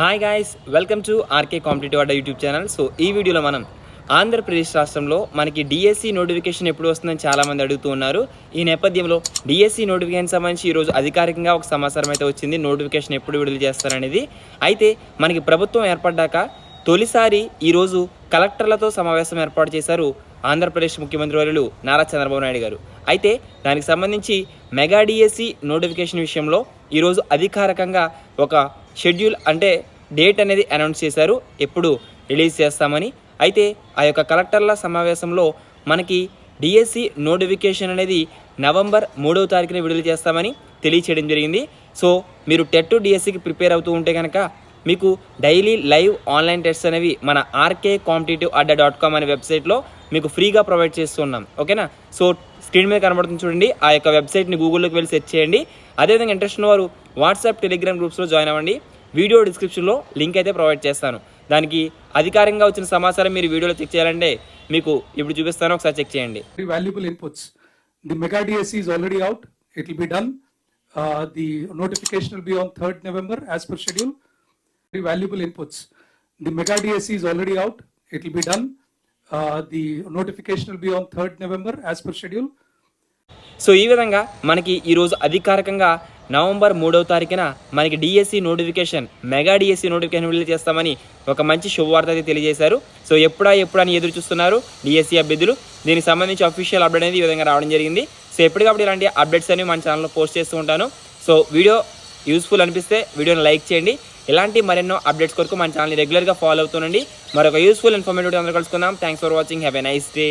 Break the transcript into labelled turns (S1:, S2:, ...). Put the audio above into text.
S1: Hi guys, welcome to RK competitive అడ్డా YouTube channel. So ఈ వీడియోలో మనం ఆంధ్రప్రదేశ్ రాష్ట్రంలో మనకి డిఎస్సి నోటిఫికేషన్ ఎప్పుడు వస్తుందని చాలామంది అడుగుతూ ఉన్నారు. ఈ నేపథ్యంలో డిఎస్సి నోటిఫికేషన్ సంబంధించి ఈరోజు అధికారికంగా ఒక సమాచారం అయితే వచ్చింది. నోటిఫికేషన్ ఎప్పుడు విడుదల చేస్తారనేది. అయితే మనకి ప్రభుత్వం ఏర్పడ్డాక తొలిసారి ఈరోజు కలెక్టర్లతో సమావేశం ఏర్పాటు చేశారు ఆంధ్రప్రదేశ్ ముఖ్యమంత్రి వర్యులు నారా చంద్రబాబు నాయుడు గారు. అయితే దానికి సంబంధించి మెగా డిఎస్సి నోటిఫికేషన్ విషయంలో ఈరోజు అధికారికంగా ఒక షెడ్యూల్ అంటే డేట్ అనేది అనౌన్స్ చేశారు, ఎప్పుడు రిలీజ్ చేస్తామని. అయితే ఆ యొక్క కలెక్టర్ల సమావేశంలో మనకి డిఎస్సి నోటిఫికేషన్ అనేది నవంబర్ 3వ తారీఖున విడుదల చేస్తామని తెలియచేయడం జరిగింది. సో మీరు టెట్ డిఎస్సికి ప్రిపేర్ అవుతూ ఉంటే కనుక మీకు డైలీ లైవ్ ఆన్లైన్ టెస్ట్స్ అనేవి మన rkcompetitiveadda.com అనే వెబ్సైట్లో మీకు ఫ్రీగా ప్రొవైడ్ చేస్తున్నాం. ఓకేనా? సో స్క్రీన్ మీద కనబడుతుంది చూడండి, ఆ యొక్క వెబ్సైట్ని గూగుల్లోకి వెళ్ళి సెర్చ్ చేయండి. అదేవిధంగా ఇంట్రెస్ట్ ఉన్న వారు వాట్సాప్, టెలిగ్రామ్ గ్రూప్స్లో జాయిన్ అవ్వండి. వీడియో డిస్క్రిప్షన్లో లింక్ అయితే ప్రొవైడ్ చేస్తాను. దానికి అధికారికంగా వచ్చిన సమాచారం మీరు వీడియోలో చెక్ చేయాలంటే మీకు ఇప్పుడు చూపిస్తాను, ఒకసారి చెక్ చేయండి.
S2: Valuable inputs. The Mega DSC is already out. It will be done. The notification will be on 3rd November as per schedule. Very valuable inputs. The Mega DSC is already out. It will be done. The notification will be on 3rd November as per schedule.
S1: So ఈ విధంగా మనకి ఈరోజు అధికారికంగా November 3వ తారీఖున మనకి DSC notification, mega DSC notification విడుదల చేస్తామని ఒక మంచి శుభవార్త అయితే తెలియజేశారు. సో ఎప్పుడని ఎదురు చూస్తున్నారు డిఎస్సి అభ్యర్థులు. దీనికి సంబంధించి అఫీషియల్ అప్డేట్ అనేది ఈ విధంగా రావడం జరిగింది. సో ఎప్పటికప్పుడు ఇలాంటి అప్డేట్స్ అనేవి మన ఛానల్లో పోస్ట్ చేస్తూ ఉంటాను. సో వీడియో యూస్ఫుల్ అనిపిస్తే వీడియోని లైక్ చేయండి. ఇలాంటి మరెన్నో అప్డేట్స్ కొరకు మన ఛానల్ని రెగ్యులర్గా ఫాలో అవుతుండండి. మరొక యూస్ఫుల్ ఇన్ఫర్మేటివ్ అందరూ కలుసుకుందాం. Thanks for watching. Have a nice day.